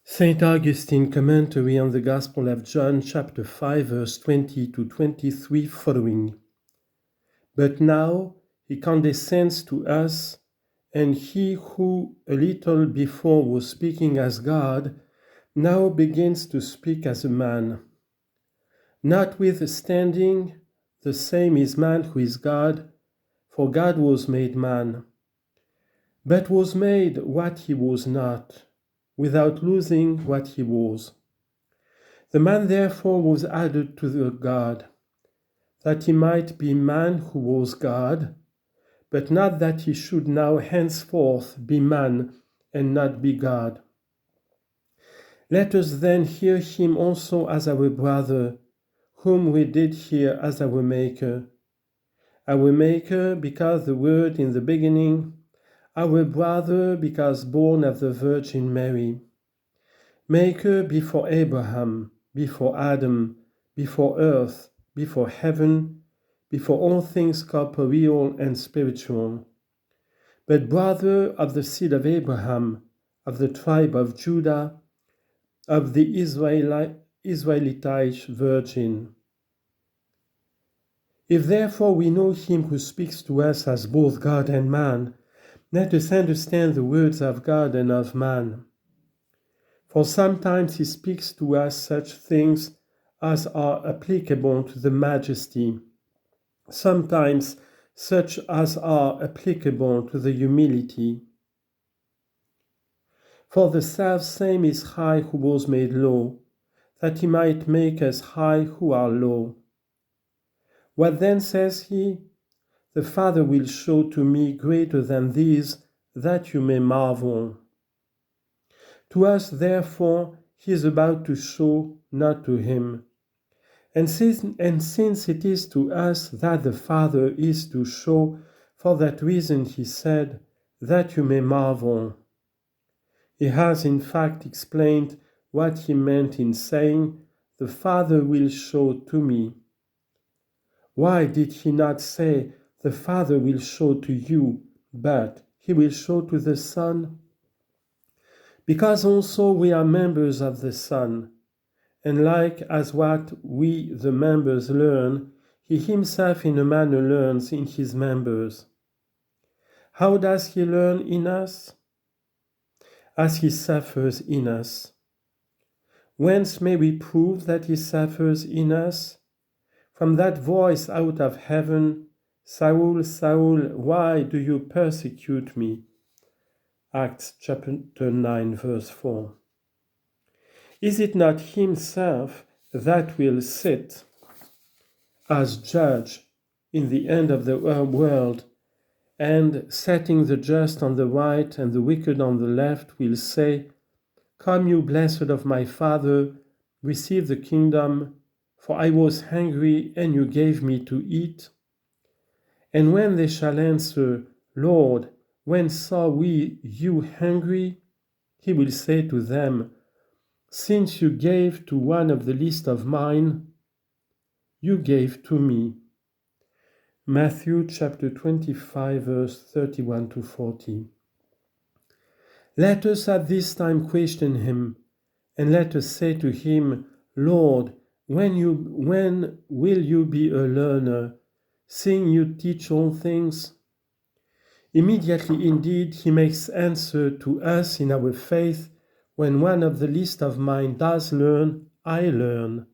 St. Augustine commentary on the Gospel of John chapter 5 verse 20 to 23 following. But now he condescends to us, and he who a little before was speaking as God now begins to speak as a man. Notwithstanding, the same is man who is God, for God was made man, but was made what he was not, without losing what he was. The man therefore was added to the God, that he might be man who was God, but not that he should now henceforth be man and not be God. Let us then hear him also as our brother, whom we did hear as our Maker. Our Maker, because the Word in the beginning, our brother, because born of the Virgin Mary. Maker before Abraham, before Adam, before earth, before heaven, before all things corporeal and spiritual. But brother of the seed of Abraham, of the tribe of Judah, of the Israelitish virgin. If therefore we know him who speaks to us as both God and man, let us understand the words of God and of man. For sometimes he speaks to us such things as are applicable to the majesty, sometimes such as are applicable to the humility. For the selfsame is high who was made low, that he might make us high who are low. What then says he? The Father will show to me greater than these, that you may marvel. To us, therefore, he is about to show, not to him. And since it is to us that the Father is to show, for that reason he said, that you may marvel. He has in fact explained what he meant in saying, the Father will show to me. Why did he not say, the Father will show to you, but he will show to the Son? Because also we are members of the Son, and like as what we the members learn, he himself in a manner learns in his members. How does he learn in us? As he suffers in us. Whence may we prove that he suffers in us? From that voice out of heaven, Saul, Saul, why do you persecute me? Acts chapter 9, verse 4. Is it not himself that will sit as judge in the end of the world, and setting the just on the right and the wicked on the left will say, Come, you blessed of my Father, receive the kingdom, for I was hungry, and you gave me to eat? And when they shall answer, Lord, when saw we you hungry? He will say to them, Since you gave to one of the least of mine, you gave to me. Matthew chapter 25, verse 31 to 40. Let us at this time question him, and let us say to him, Lord, when will you be a learner, seeing you teach all things? Immediately indeed he makes answer to us in our faith, when one of the least of mine does learn, I learn.